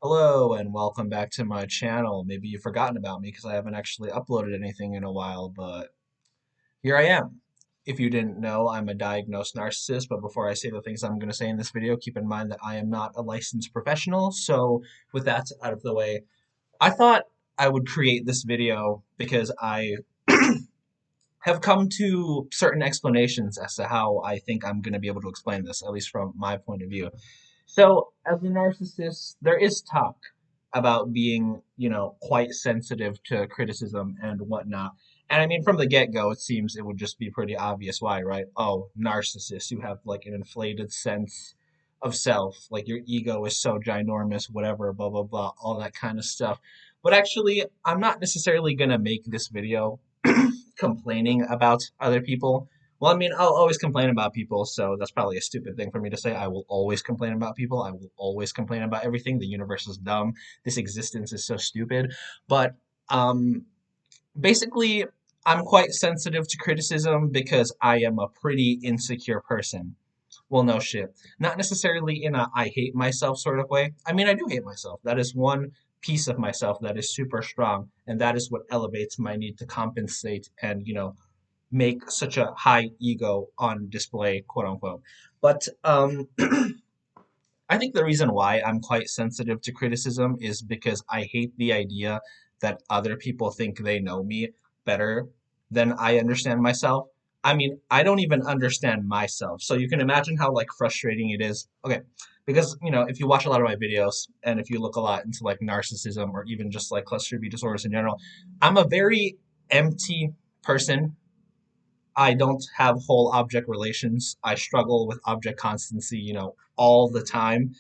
Hello and welcome back to my channel. Maybe you've forgotten about me because I haven't actually uploaded anything in a while, but here I am. If you didn't know, I'm a diagnosed narcissist, but before I say the things I'm going to say in this video, keep in mind that I am not a licensed professional. So with that out of the way, I thought I would create this video because I have come to certain explanations as to how I think I'm going to be able to explain this, at least from my point of view. So, as a narcissist, there is talk about being, quite sensitive to criticism and whatnot. And I mean, from the get-go, it seems it would just be pretty obvious why, right? Oh, narcissists, you have like an inflated sense of self, like your ego is so ginormous, whatever, blah, blah, blah, all that kind of stuff. But actually, I'm not necessarily going to make this video complaining about other people. Well, I mean, I'll always complain about people, so that's probably a stupid thing for me to say. I will always complain about people. I will always complain about everything. The universe is dumb. This existence is so stupid. But um, basically, I'm quite sensitive to criticism because I am a pretty insecure person. Well, no shit. Not necessarily in a I hate myself sort of way. I mean, I do hate myself. That is one piece of myself that is super strong, and that is what elevates my need to compensate and, make such a high ego on display, quote unquote. But I think the reason why I'm quite sensitive to criticism is because I hate the idea that other people think they know me better than I understand myself. I mean, I don't even understand myself. So you can imagine how like frustrating it is. Okay, because if you watch a lot of my videos and if you look a lot into like narcissism or even just like cluster B disorders in general, I'm a very empty person. I don't have whole object relations. I struggle with object constancy, all the time.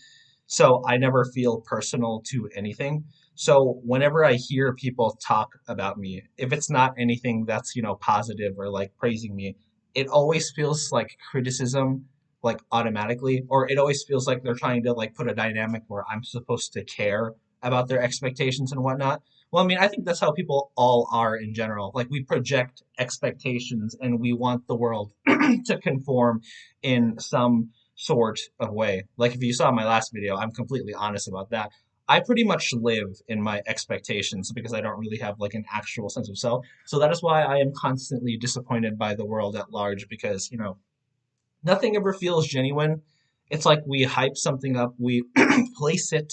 So I never feel personal to anything. So whenever I hear people talk about me, if it's not anything that's, positive or like praising me, it always feels like criticism, like automatically, or it always feels like they're trying to like put a dynamic where I'm supposed to care about their expectations and whatnot. Well, I mean, I think that's how people all are in general. Like we project expectations and we want the world to conform in some sort of way. Like if you saw my last video, I'm completely honest about that. I pretty much live in my expectations because I don't really have like an actual sense of self. So that is why I am constantly disappointed by the world at large because, nothing ever feels genuine. It's like we hype something up, we place it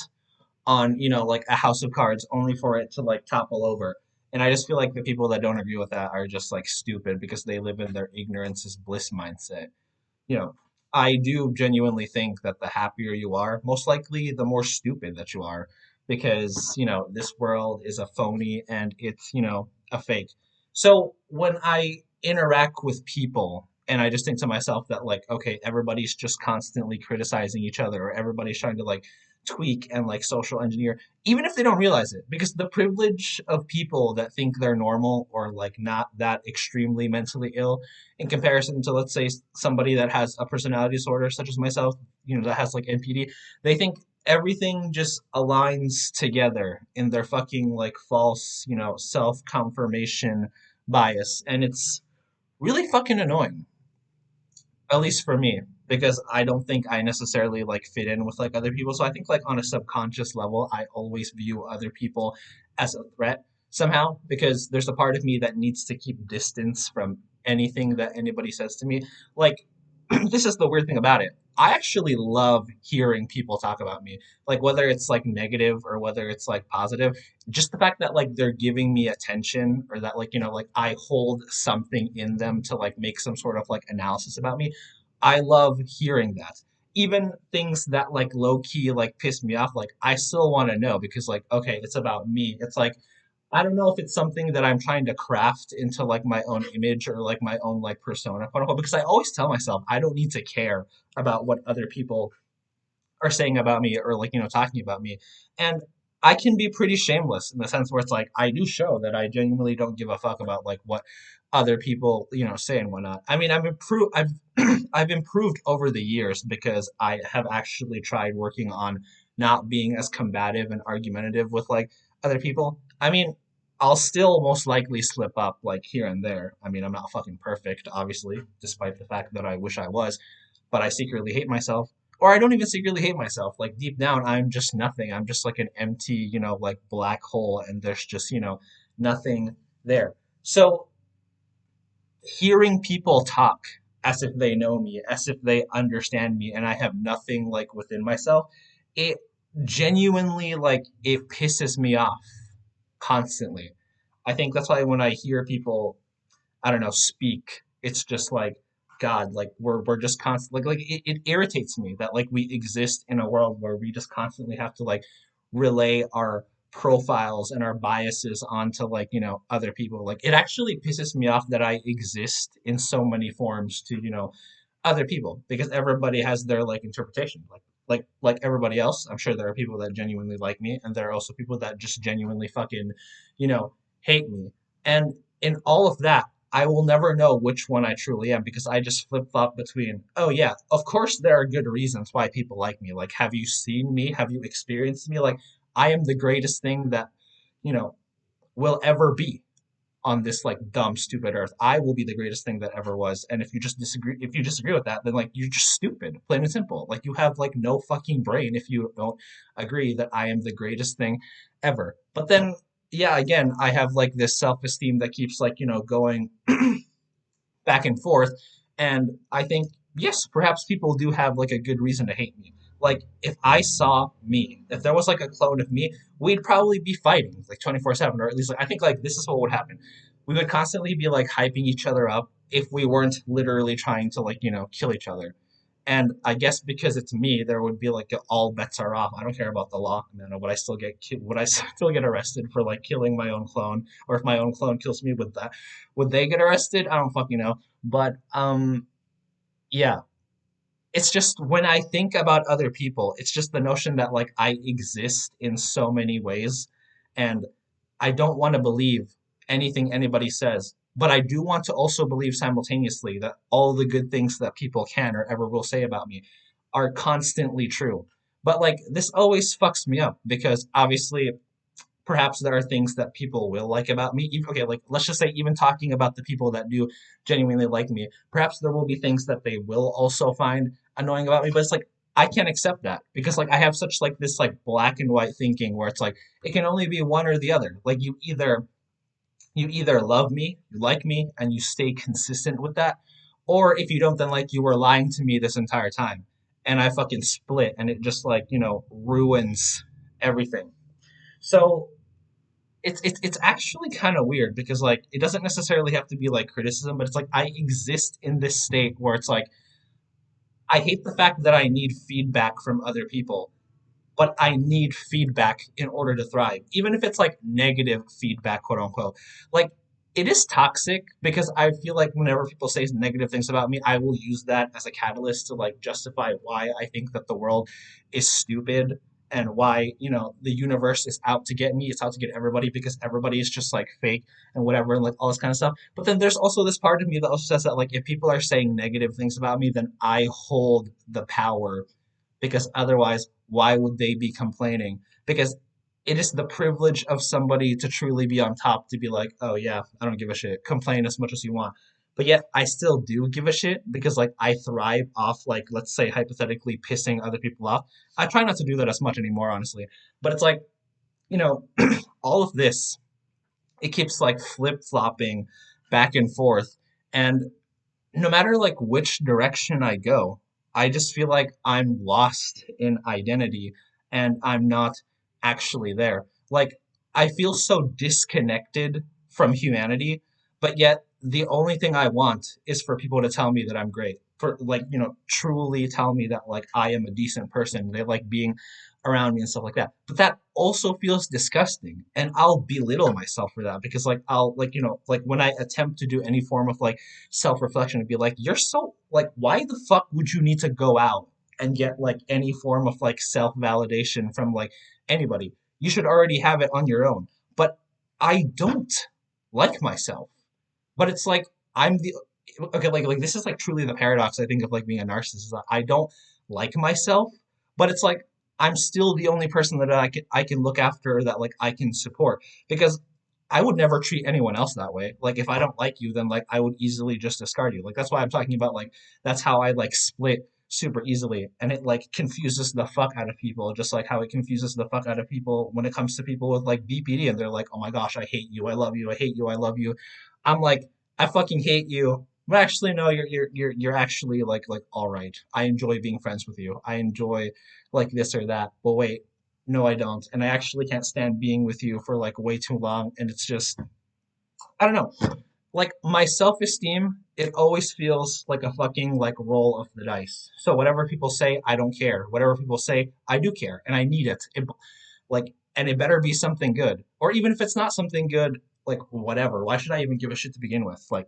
on, like a house of cards only for it to like topple over. And I just feel like the people that don't agree with that are just like stupid because they live in their ignorance is bliss mindset. You know, I do genuinely think that the happier you are, most likely the more stupid that you are because, this world is a phony and it's, a fake. So when I interact with people and I just think to myself that like, okay, everybody's just constantly criticizing each other or everybody's trying to like tweak and like social engineer, even if they don't realize it, because the privilege of people that think they're normal or like not that extremely mentally ill in comparison to let's say somebody that has a personality disorder such as myself, that has like NPD, they think everything just aligns together in their fucking like false, self-confirmation bias and it's really fucking annoying, at least for me, because I don't think I necessarily like fit in with like other people. So I think like on a subconscious level, I always view other people as a threat somehow because there's a part of me that needs to keep distance from anything that anybody says to me. Like this is the weird thing about it. I actually love hearing people talk about me, like whether it's like negative or whether it's like positive. Just the fact that like they're giving me attention or that like, like I hold something in them to like make some sort of like analysis about me. I love hearing that. Even things that like low key like piss me off, like I still want to know because like, okay, it's about me. It's like I don't know if it's something that I'm trying to craft into like my own image or like my own like persona, quote unquote, because I always tell myself I don't need to care about what other people are saying about me or like, talking about me. And I can be pretty shameless in the sense where it's like I do show that I genuinely don't give a fuck about like what other people, say and whatnot. I mean, I've I've improved over the years because I have actually tried working on not being as combative and argumentative with like other people. I mean, I'll still most likely slip up like here and there. I mean, I'm not fucking perfect, obviously, despite the fact that I wish I was, but I secretly hate myself. or I don't even secretly hate myself. Like deep down, I'm just nothing. I'm just like an empty, like black hole, and there's just, nothing there. So hearing people talk as if they know me, as if they understand me, and I have nothing like within myself, it genuinely like it pisses me off constantly. I think that's why when I hear people, I don't know, speak, it's just like God, like we're just constant like it irritates me that like we exist in a world where we just constantly have to like relay our profiles and our biases onto like, other people. Like it actually pisses me off that I exist in so many forms to, other people because everybody has their like interpretation. Like everybody else, I'm sure there are people that genuinely like me, and there are also people that just genuinely fucking, hate me. And in all of that, I will never know which one I truly am because I just flip flop between, oh yeah, of course there are good reasons why people like me. Like, have you seen me? Have you experienced me? Like, I am the greatest thing that, you know, will ever be on this like dumb, stupid earth. I will be the greatest thing that ever was. And if you disagree with that, then like you're just stupid, plain and simple. Like you have like no fucking brain if you don't agree that I am the greatest thing ever. But then, yeah, again, I have like this self-esteem that keeps like, going back and forth. And I think, yes, perhaps people do have like a good reason to hate me. Like, if I saw me, if there was like a clone of me, we'd probably be fighting like 24/7, or at least like, I think like this is what would happen. We would constantly be like hyping each other up if we weren't literally trying to like, kill each other. And I guess because it's me, there would be like all bets are off. I don't care about the law, man. Would I still get would I still get arrested for like killing my own clone, or if my own clone kills me with that, would they get arrested? I don't fucking know. But yeah, it's just when I think about other people, it's just the notion that like I exist in so many ways, and I don't want to believe anything anybody says, but I do want to also believe simultaneously that all the good things that people can or ever will say about me are constantly true. But like this always fucks me up because obviously perhaps there are things that people will like about me. Okay, like let's just say even talking about the people that do genuinely like me, perhaps there will be things that they will also find annoying about me. But it's like I can't accept that because like I have such like this like black and white thinking where it's like it can only be one or the other. Like you either love me, you like me, and you stay consistent with that, or if you don't, then like you were lying to me this entire time, and I fucking split, and it just like ruins everything. So it's actually kind of weird because like it doesn't necessarily have to be like criticism, but it's like I exist in this state where it's like I hate the fact that I need feedback from other people, but I need feedback in order to thrive, even if it's like negative feedback, quote unquote. Like it is toxic because I feel like whenever people say negative things about me, I will use that as a catalyst to like justify why I think that the world is stupid and why, the universe is out to get me. It's out to get everybody because everybody is just like fake and whatever and like all this kind of stuff. But then there's also this part of me that also says that like if people are saying negative things about me, then I hold the power because otherwise, why would they be complaining? Because it is the privilege of somebody to truly be on top to be like, oh yeah, I don't give a shit. Complain as much as you want. But yet I still do give a shit because like I thrive off like let's say hypothetically pissing other people off. I try not to do that as much anymore, honestly. But it's like, you know, all of this, it keeps like flip flopping back and forth. And no matter like which direction I go, I just feel like I'm lost in identity and I'm not actually there. Like I feel so disconnected from humanity, but yet the only thing I want is for people to tell me that I'm great. For like, truly tell me that like I am a decent person. They like being around me and stuff like that. But that also feels disgusting. And I'll belittle myself for that because like I'll like, like when I attempt to do any form of like self-reflection and be like, you're so like, why the fuck would you need to go out and get like any form of like self-validation from like anybody? You should already have it on your own. But I don't like myself. But it's like I'm the okay, like this is like truly the paradox I think of like being a narcissist. Is that I don't like myself, but it's like I'm still the only person that I can look after that like I can support because I would never treat anyone else that way. Like if I don't like you, then like I would easily just discard you. Like that's why I'm talking about like that's how I like split super easily, and it like confuses the fuck out of people, just like how it confuses the fuck out of people when it comes to people with like BPD, and they're like, oh my gosh, I hate you, I love you, I hate you, I love you. I'm like, I fucking hate you. But actually, no, you're actually like all right. I enjoy being friends with you. I enjoy like this or that. But wait, no, I don't, and I actually can't stand being with you for like way too long, and it's just I don't know, like my self-esteem, it always feels like a fucking like roll of the dice. So whatever people say, I don't care. Whatever people say, I do care and I need it. Like, and it better be something good. Or even if it's not something good, like whatever. Why should I even give a shit to begin with? Like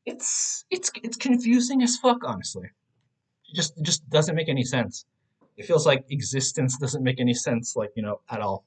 it's confusing as fuck, honestly. It just doesn't make any sense. It feels like existence doesn't make any sense, like, at all.